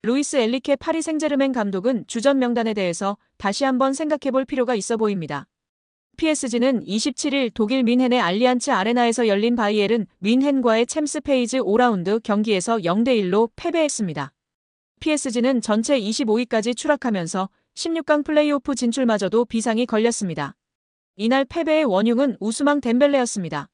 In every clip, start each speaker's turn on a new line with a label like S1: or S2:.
S1: 루이스 엘리케 파리 생제르맹 감독은 주전 명단에 대해서 다시 한번 생각해볼 필요가 있어 보입니다. PSG는 27일 독일 뮌헨의 알리안츠 아레나에서 열린 바이에른 뮌헨과의 챔스 페이즈 5라운드 경기에서 0대1로 패배했습니다. PSG는 전체 25위까지 추락하면서 16강 플레이오프 진출마저도 비상이 걸렸습니다. 이날 패배의 원흉은 우스망 덴벨레였습니다.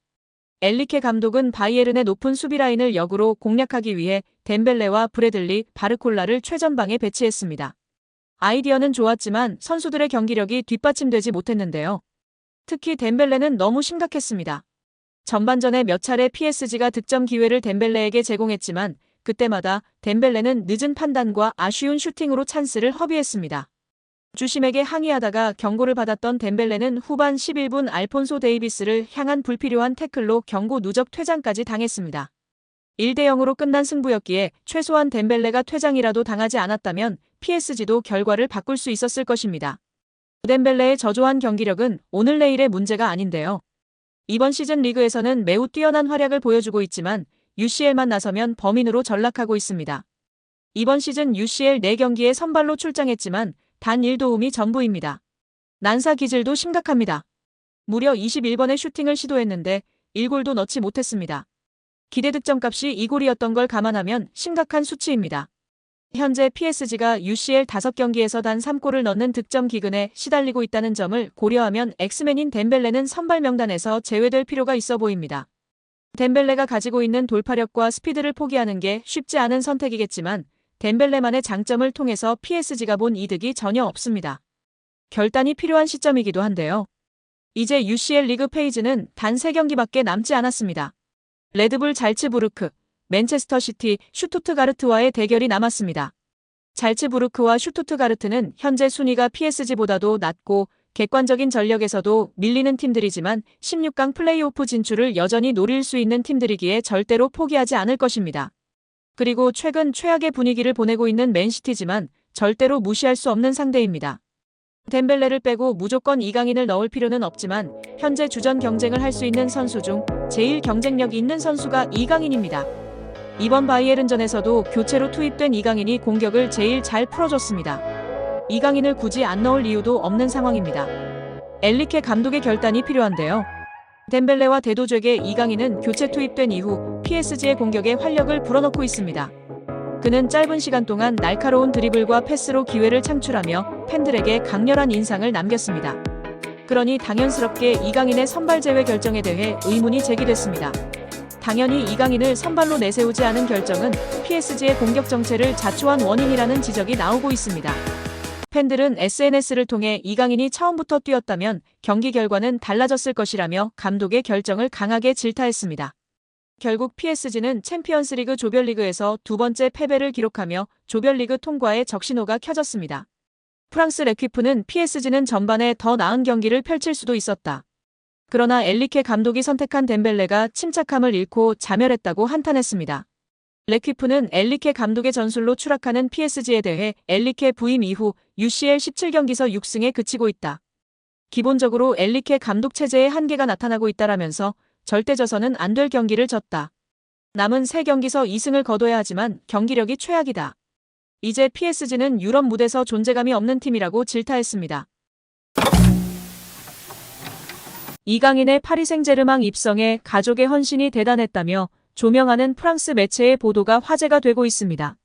S1: 엘리케 감독은 바이에른의 높은 수비 라인을 역으로 공략하기 위해 덴벨레와 브래들리, 바르콜라를 최전방에 배치했습니다. 아이디어는 좋았지만 선수들의 경기력이 뒷받침되지 못했는데요. 특히 덴벨레는 너무 심각했습니다. 전반전에 몇 차례 PSG가 득점 기회를 덴벨레에게 제공했지만 그때마다 덴벨레는 늦은 판단과 아쉬운 슈팅으로 찬스를 허비했습니다. 주심에게 항의하다가 경고를 받았던 덴벨레는 후반 11분 알폰소 데이비스를 향한 불필요한 태클로 경고 누적 퇴장까지 당했습니다. 1대0으로 끝난 승부였기에 최소한 덴벨레가 퇴장이라도 당하지 않았다면 PSG도 결과를 바꿀 수 있었을 것입니다. 덴벨레의 저조한 경기력은 오늘 내일의 문제가 아닌데요. 이번 시즌 리그에서는 매우 뛰어난 활약을 보여주고 있지만 UCL만 나서면 범인으로 전락하고 있습니다. 이번 시즌 UCL 4경기에 선발로 출장했지만 단 1도움이 전부입니다. 난사 기질도 심각합니다. 무려 21번의 슈팅을 시도했는데 1골도 넣지 못했습니다. 기대 득점값이 2골이었던 걸 감안하면 심각한 수치입니다. 현재 PSG가 UCL 5경기에서 단 3골을 넣는 득점 기근에 시달리고 있다는 점을 고려하면 엑스맨인 덴벨레는 선발 명단에서 제외될 필요가 있어 보입니다. 덴벨레가 가지고 있는 돌파력과 스피드를 포기하는 게 쉽지 않은 선택이겠지만 덴벨레만의 장점을 통해서 PSG가 본 이득이 전혀 없습니다. 결단이 필요한 시점이기도 한데요. 이제 UCL 리그 페이지는 단 3경기밖에 남지 않았습니다. 레드불 잘츠부르크, 맨체스터 시티, 슈투트가르트와의 대결이 남았습니다. 잘츠부르크와 슈투트가르트는 현재 순위가 PSG보다도 낮고 객관적인 전력에서도 밀리는 팀들이지만 16강 플레이오프 진출을 여전히 노릴 수 있는 팀들이기에 절대로 포기하지 않을 것입니다. 그리고 최근 최악의 분위기를 보내고 있는 맨시티지만 절대로 무시할 수 없는 상대입니다. 덴벨레를 빼고 무조건 이강인을 넣을 필요는 없지만 현재 주전 경쟁을 할 수 있는 선수 중 제일 경쟁력 있는 선수가 이강인입니다. 이번 바이에른전에서도 교체로 투입된 이강인이 공격을 제일 잘 풀어줬습니다. 이강인을 굳이 안 넣을 이유도 없는 상황입니다. 엘리케 감독의 결단이 필요한데요. 덴벨레와 대도적의 이강인은 교체 투입된 이후 PSG의 공격에 활력을 불어넣고 있습니다. 그는 짧은 시간 동안 날카로운 드리블과 패스로 기회를 창출하며 팬들에게 강렬한 인상을 남겼습니다. 그러니 당연스럽게 이강인의 선발 제외 결정에 대해 의문이 제기됐습니다. 당연히 이강인을 선발로 내세우지 않은 결정은 PSG의 공격 정체를 자초한 원인이라는 지적이 나오고 있습니다. 팬들은 SNS를 통해 이강인이 처음부터 뛰었다면 경기 결과는 달라졌을 것이라며 감독의 결정을 강하게 질타했습니다. 결국 PSG는 챔피언스리그 조별리그에서 2번째 패배를 기록하며 조별리그 통과에 적신호가 켜졌습니다. 프랑스 레퀴프는 PSG는 전반에 더 나은 경기를 펼칠 수도 있었다. 그러나 엘리케 감독이 선택한 덴벨레가 침착함을 잃고 자멸했다고 한탄했습니다. 레퀴프는 엘리케 감독의 전술로 추락하는 PSG에 대해 엘리케 부임 이후 UCL 17경기서 6승에 그치고 있다. 기본적으로 엘리케 감독 체제의 한계가 나타나고 있다라면서 절대 져서는 안 될 경기를 졌다. 남은 3경기서 2승을 거둬야 하지만 경기력이 최악이다. 이제 PSG는 유럽 무대에서 존재감이 없는 팀이라고 질타했습니다. 이강인의 파리 생제르맹 입성에 가족의 헌신이 대단했다며 조명하는 프랑스 매체의 보도가 화제가 되고 있습니다.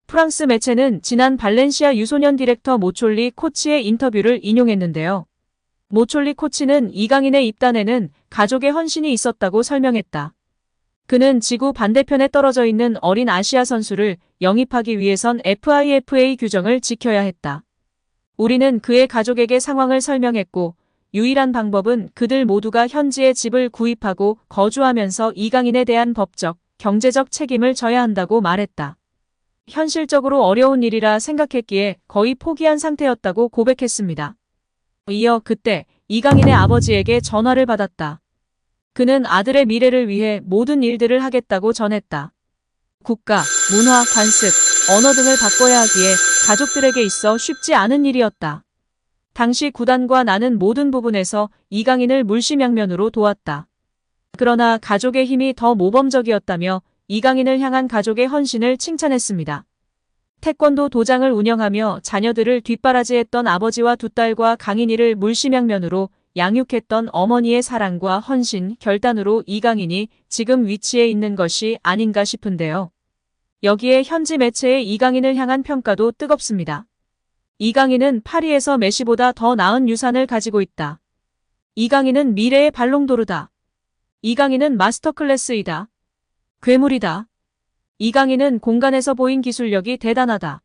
S1: 프랑스 매체는 지난 발렌시아 유소년 디렉터 모촐리 코치의 인터뷰를 인용했는데요. 모촐리 코치는 이강인의 입단에는 가족의 헌신이 있었다고 설명했다. 그는 지구 반대편에 떨어져 있는 어린 아시아 선수를 영입하기 위해선 FIFA 규정을 지켜야 했다. 우리는 그의 가족에게 상황을 설명했고 유일한 방법은 그들 모두가 현지에 집을 구입하고 거주하면서 이강인에 대한 법적, 경제적 책임을 져야 한다고 말했다. 현실적으로 어려운 일이라 생각했기에 거의 포기한 상태였다고 고백했습니다. 이어 그때 이강인의 아버지에게 전화를 받았다. 그는 아들의 미래를 위해 모든 일들을 하겠다고 전했다. 국가, 문화, 관습, 언어 등을 바꿔야 하기에 가족들에게 있어 쉽지 않은 일이었다. 당시 구단과 나는 모든 부분에서 이강인을 물심양면으로 도왔다. 그러나 가족의 힘이 더 모범적이었다며 이강인을 향한 가족의 헌신을 칭찬했습니다. 태권도 도장을 운영하며 자녀들을 뒷바라지했던 아버지와 두 딸과 강인이를 물심양면으로 양육했던 어머니의 사랑과 헌신, 결단으로 이강인이 지금 위치에 있는 것이 아닌가 싶은데요. 여기에 현지 매체의 이강인을 향한 평가도 뜨겁습니다. 이강인은 파리에서 메시보다 더 나은 유산을 가지고 있다. 이강인은 미래의 발롱도르다. 이강인은 마스터클래스이다. 괴물이다. 이강인은 공간에서 보인 기술력이 대단하다.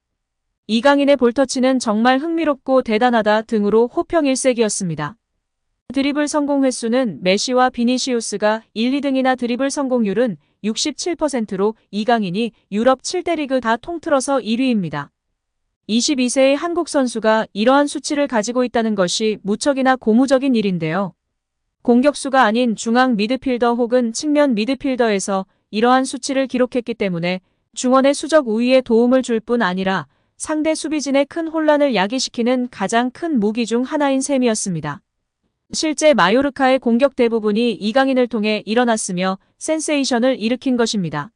S1: 이강인의 볼터치는 정말 흥미롭고 대단하다 등으로 호평 일색이었습니다. 드리블 성공 횟수는 메시와 비니시우스가 1, 2등이나 드리블 성공률은 67%로 이강인이 유럽 7대 리그 다 통틀어서 1위입니다. 22세의 한국 선수가 이러한 수치를 가지고 있다는 것이 무척이나 고무적인 일인데요. 공격수가 아닌 중앙 미드필더 혹은 측면 미드필더에서 이러한 수치를 기록했기 때문에 중원의 수적 우위에 도움을 줄 뿐 아니라 상대 수비진의 큰 혼란을 야기시키는 가장 큰 무기 중 하나인 셈이었습니다. 실제 마요르카의 공격 대부분이 이강인을 통해 일어났으며 센세이션을 일으킨 것입니다.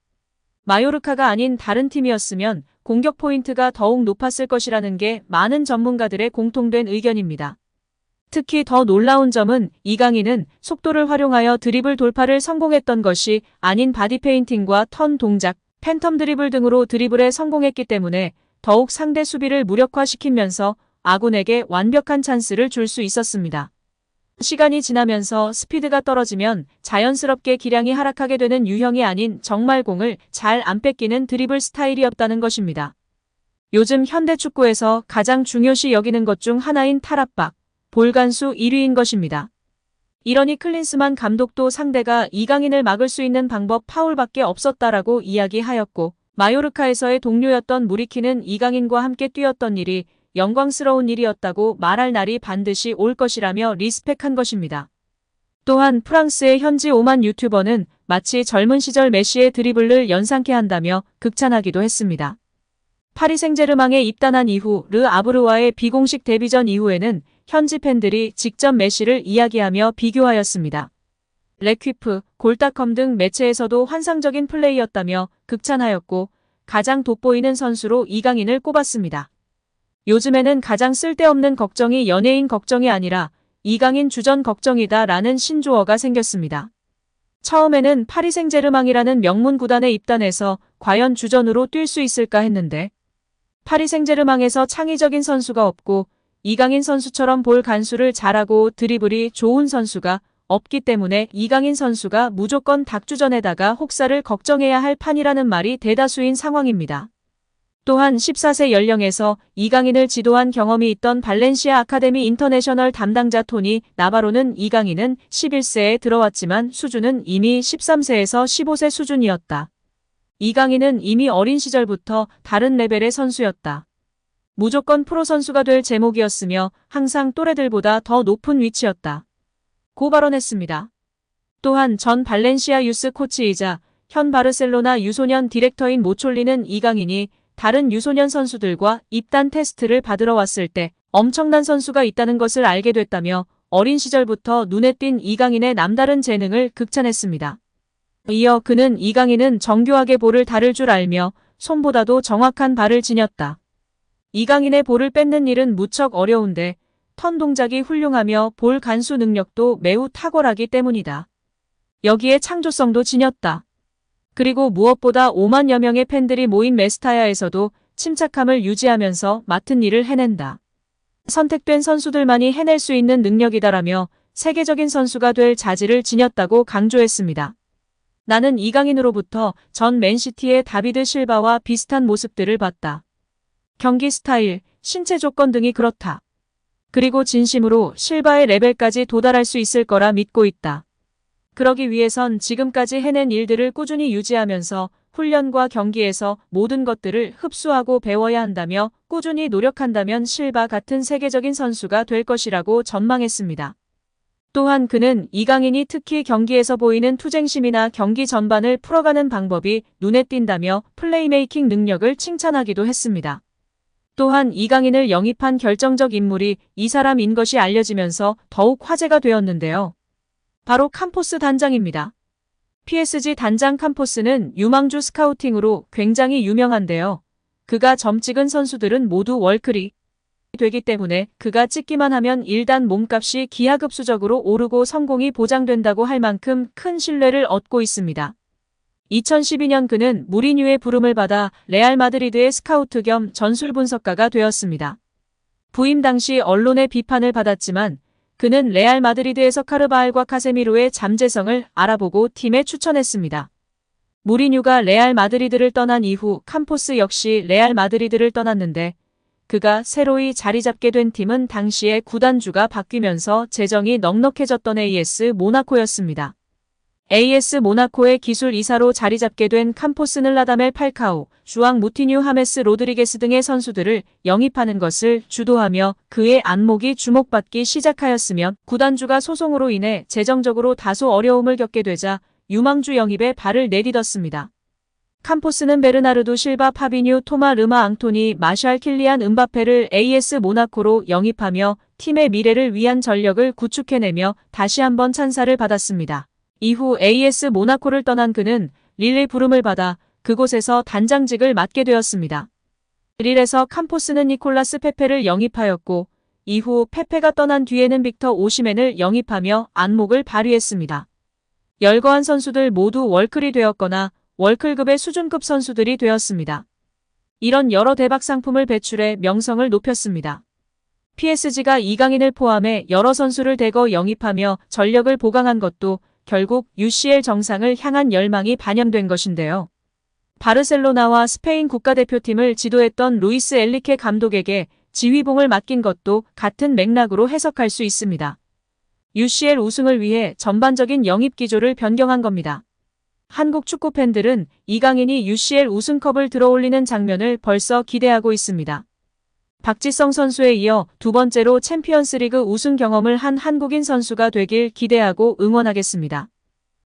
S1: 마요르카가 아닌 다른 팀이었으면 공격 포인트가 더욱 높았을 것이라는 게 많은 전문가들의 공통된 의견입니다. 특히 더 놀라운 점은 이강인은 속도를 활용하여 드리블 돌파를 성공했던 것이 아닌 바디페인팅과 턴 동작, 팬텀 드리블 등으로 드리블에 성공했기 때문에 더욱 상대 수비를 무력화시키면서 아군에게 완벽한 찬스를 줄 수 있었습니다. 시간이 지나면서 스피드가 떨어지면 자연스럽게 기량이 하락하게 되는 유형이 아닌 정말 공을 잘 안 뺏기는 드리블 스타일이었다는 것입니다. 요즘 현대 축구에서 가장 중요시 여기는 것 중 하나인 탈압박, 볼간수 1위인 것입니다. 이러니 클린스만 감독도 상대가 이강인을 막을 수 있는 방법 파울밖에 없었다라고 이야기하였고, 마요르카에서의 동료였던 무리키는 이강인과 함께 뛰었던 일이 영광스러운 일이었다고 말할 날이 반드시 올 것이라며 리스펙한 것입니다. 또한 프랑스의 현지 오만 유튜버는 마치 젊은 시절 메시의 드리블을 연상케 한다며 극찬하기도 했습니다. 파리 생제르맹에 입단한 이후 르 아브르와의 비공식 데뷔전 이후에는 현지 팬들이 직접 메시를 이야기하며 비교하였습니다. 레퀴프, 골닷컴 등 매체에서도 환상적인 플레이였다며 극찬하였고 가장 돋보이는 선수로 이강인을 꼽았습니다. 요즘에는 가장 쓸데없는 걱정이 연예인 걱정이 아니라 이강인 주전 걱정이다 라는 신조어가 생겼습니다. 처음에는 파리 생제르맹이라는 명문 구단에 입단해서 과연 주전으로 뛸 수 있을까 했는데 파리 생제르맹에서 창의적인 선수가 없고 이강인 선수처럼 볼 간수를 잘하고 드리블이 좋은 선수가 없기 때문에 이강인 선수가 무조건 닭주전에다가 혹사를 걱정해야 할 판이라는 말이 대다수인 상황입니다. 또한 14세 연령에서 이강인을 지도한 경험이 있던 발렌시아 아카데미 인터내셔널 담당자 토니 나바로는 이강인은 11세에 들어왔지만 수준은 이미 13세에서 15세 수준이었다. 이강인은 이미 어린 시절부터 다른 레벨의 선수였다. 무조건 프로 선수가 될 제목이었으며 항상 또래들보다 더 높은 위치였다. 고 발언했습니다. 또한 전 발렌시아 유스 코치이자 현 바르셀로나 유소년 디렉터인 모촐리는 이강인이 다른 유소년 선수들과 입단 테스트를 받으러 왔을 때 엄청난 선수가 있다는 것을 알게 됐다며 어린 시절부터 눈에 띈 이강인의 남다른 재능을 극찬했습니다. 이어 그는 이강인은 정교하게 볼을 다룰 줄 알며 손보다도 정확한 발을 지녔다. 이강인의 볼을 뺏는 일은 무척 어려운데 턴 동작이 훌륭하며 볼 간수 능력도 매우 탁월하기 때문이다. 여기에 창조성도 지녔다. 그리고 무엇보다 5만여 명의 팬들이 모인 메스타야에서도 침착함을 유지하면서 맡은 일을 해낸다. 선택된 선수들만이 해낼 수 있는 능력이다라며 세계적인 선수가 될 자질을 지녔다고 강조했습니다. 나는 이강인으로부터 전 맨시티의 다비드 실바와 비슷한 모습들을 봤다. 경기 스타일, 신체 조건 등이 그렇다. 그리고 진심으로 실바의 레벨까지 도달할 수 있을 거라 믿고 있다. 그러기 위해선 지금까지 해낸 일들을 꾸준히 유지하면서 훈련과 경기에서 모든 것들을 흡수하고 배워야 한다며 꾸준히 노력한다면 실바 같은 세계적인 선수가 될 것이라고 전망했습니다. 또한 그는 이강인이 특히 경기에서 보이는 투쟁심이나 경기 전반을 풀어가는 방법이 눈에 띈다며 플레이메이킹 능력을 칭찬하기도 했습니다. 또한 이강인을 영입한 결정적 인물이 이 사람인 것이 알려지면서 더욱 화제가 되었는데요. 바로 캄포스 단장입니다. PSG 단장 캄포스는 유망주 스카우팅으로 굉장히 유명한데요. 그가 점 찍은 선수들은 모두 월클이 되기 때문에 그가 찍기만 하면 일단 몸값이 기하급수적으로 오르고 성공이 보장된다고 할 만큼 큰 신뢰를 얻고 있습니다. 2012년 그는 무리뉴의 부름을 받아 레알 마드리드의 스카우트 겸 전술 분석가가 되었습니다. 부임 당시 언론의 비판을 받았지만 그는 레알 마드리드에서 카르바알과 카세미로의 잠재성을 알아보고 팀에 추천했습니다. 무리뉴가 레알 마드리드를 떠난 이후 캄포스 역시 레알 마드리드를 떠났는데 그가 새로이 자리 잡게 된 팀은 당시에 구단주가 바뀌면서 재정이 넉넉해졌던 AS 모나코였습니다. AS 모나코의 기술 이사로 자리 잡게 된 캄포스는 라다멜 팔카오, 주앙 무티뉴 하메스 로드리게스 등의 선수들을 영입하는 것을 주도하며 그의 안목이 주목받기 시작하였으며 구단주가 소송으로 인해 재정적으로 다소 어려움을 겪게 되자 유망주 영입에 발을 내딛었습니다. 캄포스는 베르나르도 실바 파비뉴 토마 르마 앙토니 마샬 킬리안 은바페를 AS 모나코로 영입하며 팀의 미래를 위한 전력을 구축해내며 다시 한번 찬사를 받았습니다. 이후 AS 모나코를 떠난 그는 릴의 부름을 받아 그곳에서 단장직을 맡게 되었습니다. 릴에서 캄포스는 니콜라스 페페를 영입하였고 이후 페페가 떠난 뒤에는 빅터 오시멘을 영입하며 안목을 발휘했습니다. 열거한 선수들 모두 월클이 되었거나 월클급의 수준급 선수들이 되었습니다. 이런 여러 대박 상품을 배출해 명성을 높였습니다. PSG가 이강인을 포함해 여러 선수를 대거 영입하며 전력을 보강한 것도 결국 UCL 정상을 향한 열망이 반영된 것인데요. 바르셀로나와 스페인 국가대표팀을 지도했던 루이스 엘리케 감독에게 지휘봉을 맡긴 것도 같은 맥락으로 해석할 수 있습니다. UCL 우승을 위해 전반적인 영입 기조를 변경한 겁니다. 한국 축구 팬들은 이강인이 UCL 우승컵을 들어올리는 장면을 벌써 기대하고 있습니다. 박지성 선수에 이어 두 번째로 챔피언스리그 우승 경험을 한 한국인 선수가 되길 기대하고 응원하겠습니다.